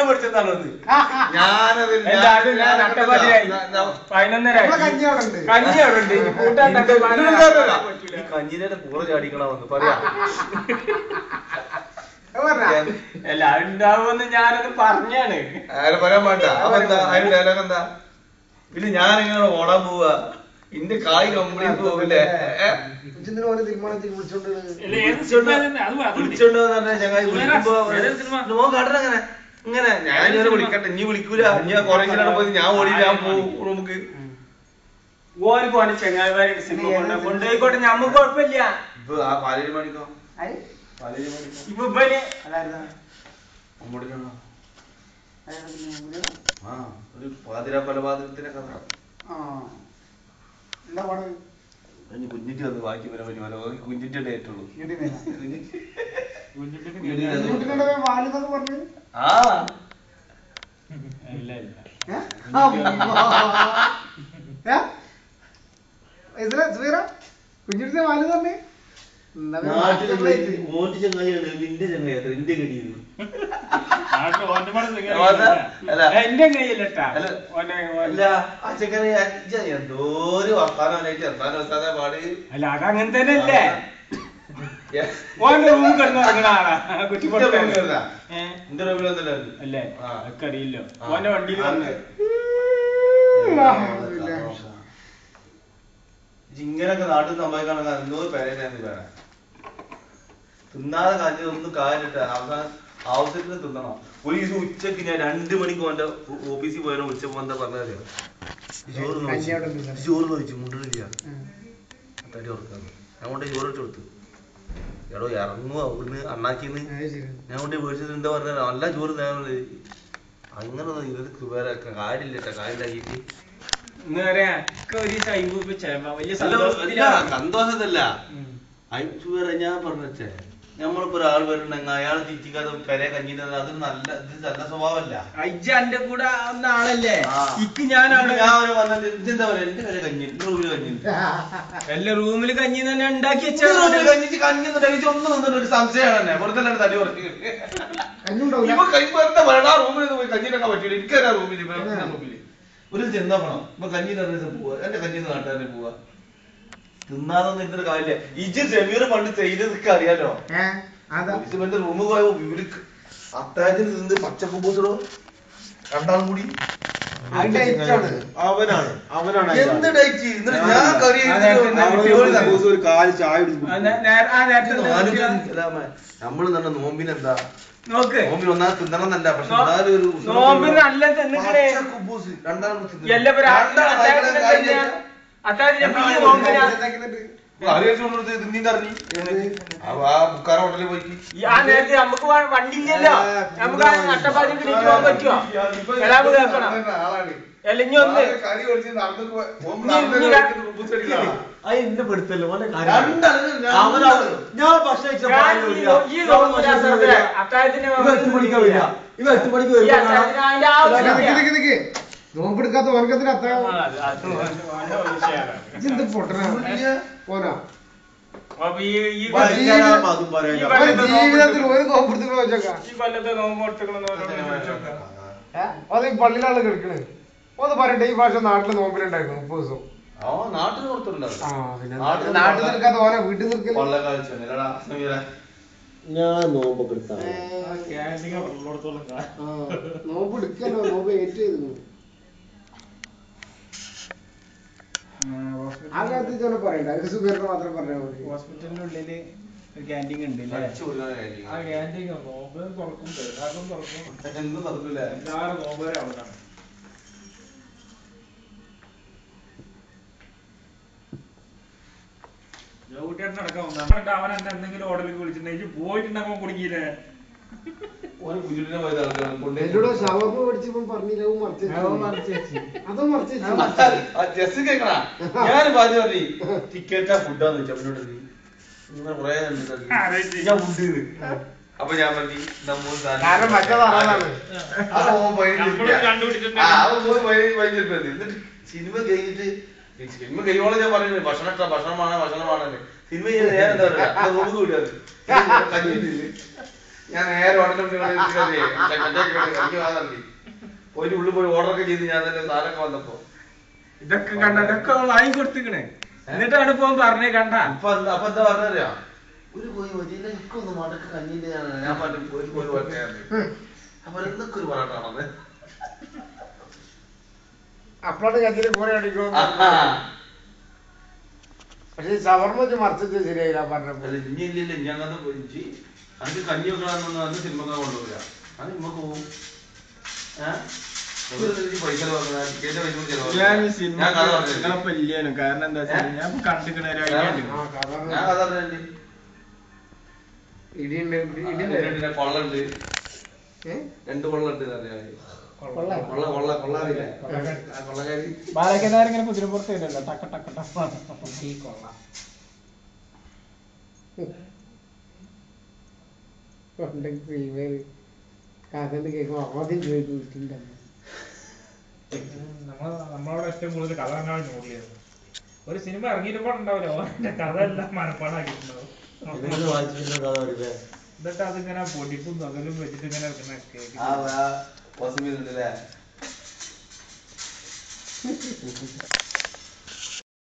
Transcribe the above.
കൂട്ടാൻ പിടിച്ചതാണോ ഞാനത് 11:30 കഞ്ഞിയോടുണ്ട് കൂട്ടാൻ കഞ്ഞിനെ കൂടെ ചാടിക്കണ വന്ന് പറയാ എല്ലാവരും ഉണ്ടാവുമെന്ന് ഞാനത് പറഞ്ഞാണ്. പറയാൻ വേണ്ട അതെന്താ അതിന്റെ ഡയലോഗ് എന്താ? പിന്നെ ഞാൻ എങ്ങനെ ഓടാൻ പോവാ? ഇന്റെ കായ് കംപ്ലീറ്റ് പോകില്ലേ? കടനങ്ങനെ ഇങ്ങനെ ഞാൻ ഇങ്ങനെ വിളിക്കട്ടെ, ഇനി വിളിക്കൂല, ഞാൻ കുറെ പോയി ഞാൻ ഓടി ഞാൻ പോവും റൂമുക്ക്. ഓന് പോണ ചെങ്ങായിമാരുടെ സിനിമ കൊണ്ടുപോയിക്കോട്ടെ, ഞമ്മക്ക് കുഴപ്പമില്ല. ഇപ്പൊ ആ പാലേരി മണിക്കോ ഇപ്പൊ ഇവന് ആ ഒരു പാതിര കൊലപാതകത്തിനെ കഥ കുഞ്ഞിട്ട് വന്ന് ബാക്കി വരാൻ കുഞ്ഞിട്ടേ ഏറ്റുള്ളൂ. ആ കുഞ്ഞിട്ടിന്റെ വാല് പറഞ്ഞേ മോന്റെ ചങ്ങായിയാണ് നിന്റെ ചങ്ങായി അത്ര എന്റെ കടിയത് ആ ചെക്കനെ എന്തോരു വർത്താനായിട്ട് എന്താ വെച്ചാ പാട്. അല്ല അതങ്ങനെ തന്നെയല്ലേ ഓന്റെ റൂം കിടന്നിറങ്ങണ ആളാ എന്റെ റൂമിലൊന്നല്ലേ അല്ലേ? അതൊക്കെ അറിയില്ലോ. ഓന്റെ വണ്ടിയിൽ വന്ന് ഇങ്ങനൊക്കെ നാട്ടിൽ സംഭവിക്കണമെങ്കിൽ എന്തോ പേരേന്ന് വേണം. തിന്നാതെ കാഞ്ഞതൊന്നും കാര്യമില്ല. അവസാനം ആവശ്യത്തിന് തിന്നണം. ഒരു ദിവസം ഉച്ചക്ക് ഞാൻ 2 മണിക്ക് ഓന്റെ ഓഫീസിൽ പോയാലും വിളിച്ചപ്പോ എന്താ പറഞ്ഞറിയോ? ചോറ് ചോദിച്ചു മുണ്ടില്ല തടി ഉറക്കാന്ന്. ഞാൻ കൊണ്ട് ചോറ് ഇട്ട് കൊടുത്തു. എടോ ഇറങ്ങുവോ അവിടുന്ന് അണ്ണാക്കിന്ന് ഞാൻ കൊണ്ട് മേടിച്ചത് എന്താ പറഞ്ഞ നല്ല ചോറ് തരാനുള്ളത്. അങ്ങനെ ഇവർക്ക് വേറെ കാര്യമില്ല കാര്യമില്ലാക്കിട്ട് സന്തോഷത്തല്ല ഞാൻ പറഞ്ഞേ. നമ്മളിപ്പോ ഒരാൾ വരുന്നുണ്ടെങ്കിൽ അയാളെ തിരിച്ചിക്കാതെ പെരെ കഞ്ഞിട്ട് അത് നല്ല സ്വഭാവമല്ല. എന്റെ കൂടെ ആളല്ലേ ഞാൻ വന്നത് ഇതെന്താ പറയാ എന്റെ പെരെ കഞ്ഞി റൂമില് കഞ്ഞി എല്ലാ റൂമില് കഞ്ഞി തന്നെ ഉണ്ടാക്കി കഞ്ഞി ഒന്നും നിന്നിട്ട് ഒരു സംശയമാണ് തന്നെ വെറുതെ തടി ഉറക്കി ഇപ്പൊ വെറുതെ പറയണ ആ റൂമിൽ പോയി കഞ്ഞിട്ടൊക്കെ പറ്റില്ല. എനിക്കറിയാം റൂമില് ഒരു ചെന്നാ പോണം ഇപ്പൊ കഞ്ഞിന്റെ പോവാ എന്റെ കഞ്ഞിന്ന് നാട്ടുകാരനെ പോവാ തിന്നാതൊന്നും ഇന്നൊരു കാര്യമില്ല. ഇജ് ജമീർ പണ്ട് ചെയ്തതൊക്കെ അറിയാലോ. എന്റെ റൂമിൽ പോയ ഇവർക്ക് അത്താഴത്തിന് നിന്ന് പച്ചപ്പൂസടോ രണ്ടാളും കൂടി അവനാണ് എന്ത് ഡേറ്റ് ഞാൻ കറി ഒരു കാല് ചായ നമ്മള് തന്നെ നോമ്പിനെന്താ നോമ്പിന് ഒന്നാമത് തിന്നണമെന്നല്ല. പക്ഷെ ബുക്കാറ ഹോട്ടലിൽ പോയി നമുക്ക് വണ്ടിയില്ലല്ലോ. നമുക്ക് അട്ടപ്പാടിക്ക് പോകാൻ പറ്റുമോ? എന്റെ പെടുത്തല്ലോ നോമ്പെടുക്കാത്ത വർഗത്തിന് അത്താഴം പൊട്ടനാ പോരാ. ജീവിതത്തിൽ ഒരു നോമ്പെടുത്ത് അത് ഈ പള്ളിയിലാണ് കിടക്കണേ. ഒന്ന് പറയട്ടെ, ഈ ഭാഷ നാട്ടില് നോമ്പിലുണ്ടായിരുന്നു 30 ദിവസം. നാട്ടിൽ നിൽക്കാത്ത ഓരോ വീട്ടിൽ നിൽക്കല്. ഞാൻ നോമ്പൊക്കെ നോമ്പ് എടുക്കല്ലോ, നോമ്പ് ഏറ്റു ചെയ്തു. ആ കാര്യത്തിൽ തന്നെ പറയണ്ട, സുഖേറിന് മാത്രം പറഞ്ഞാൽ മതി. ഹോസ്പിറ്റലിന്റെ ഉള്ളില് ഒരു ക്യാൻറ്റീൻ ഉണ്ട്. ആ ക്യാൻറ്റീൻ നോമ്പ് തുറക്കും, പെരുന്നാളും തുറക്കും, എല്ലാവരും നോമ്പ് വരെ അവിടെയാണ്. ജോകുട്ടിയേട്ടനടക്കം വന്നിട്ട് അവൻ എന്നെ എന്തെങ്കിലും ഓർഡറിലേക്ക് വിളിച്ചിട്ടുണ്ടെങ്കിൽ പോയിട്ടുണ്ടാകുമ്പോ കുടുങ്ങിയില്ലേ? ഷവർമ പഠിച്ചപ്പോ പറഞ്ഞില്ല അതോ മറിച്ച് ഞാൻ ടിക്കറ്റാ ഫുഡാന്ന് വെച്ചാൽ കുറെ ഞാൻ ഫുഡ് അപ്പൊ ഞാൻ പറഞ്ഞു സിനിമ കഴിഞ്ഞിട്ട് സിനിമ കഴിയോളം ഞാൻ പറയുന്നത് ഭക്ഷണമാണ് സിനിമ ചെയ്യാൻ നേരം എന്താ പറയാ റൂമ് കൂടിയത് ഞാൻ നേരെ പോയിട്ട് ഉള്ളിൽ പോയി ഓർഡറൊക്കെ ചെയ്ത് ഞാൻ തന്നെ സാധനമൊക്കെ വന്നപ്പോ ഇതൊക്കെ കണ്ട ഇതൊക്കെ വാങ്ങി കൊടുത്തിക്കണേ എന്നിട്ടാണ് ഇപ്പൊ പറഞ്ഞേ കണ്ട അപ്പൊ എന്താ പറഞ്ഞറിയാ ഒരു പോയി മതിയില്ല എനിക്കൊന്ന് മടക്ക് കഞ്ഞിന്റെ ഞാൻ പറഞ്ഞു ഒരു പോയി അപ്പൊ എന്തൊക്കെ ഒരു പാട്ടാണത് അപ്പോഴത്തെ കഞ്ഞിന് കുറെ അടിക്കണം പക്ഷെ ഷവർമ്മ മറിച്ചിട്ട് ശരിയായില്ല പറഞ്ഞപ്പോ ഇല്ല ഇനി അങ്ങനത്തെ പോയി അത് കഞ്ഞി വെക്കണമെന്ന് അന്ന് സിനിമ കൊണ്ടുപോകില്ല അത് ഇമ്മക്ക് പോവും കാരണം എന്താ വെച്ചാൽ ഞാൻ കണ്ടിക്കണ കൊള്ളുണ്ട് 2 കൊള്ളുണ്ട് ബാലക്കനാരിങ്ങനെ കുതിരപ്പുറത്ത് വരുമല്ലോ ടക്ക ടക്ക ടപ്പാണ് കൊള്ളാം നമ്മളോട് ഏറ്റവും കൂടുതൽ കഥ കാണാൻ നോക്കിയത് ഒരു സിനിമ ഇറങ്ങിയിരുമ്പോൾ ഉണ്ടാവില്ല ഓന്റെ കഥ എല്ലാം മനപ്പാടാക്കിയിട്ടുണ്ടാവും എന്നിട്ട് അതിങ്ങനെ പൊടിപ്പും നകലും വെച്ചിട്ട് ഇങ്ങനെ കേൾക്കും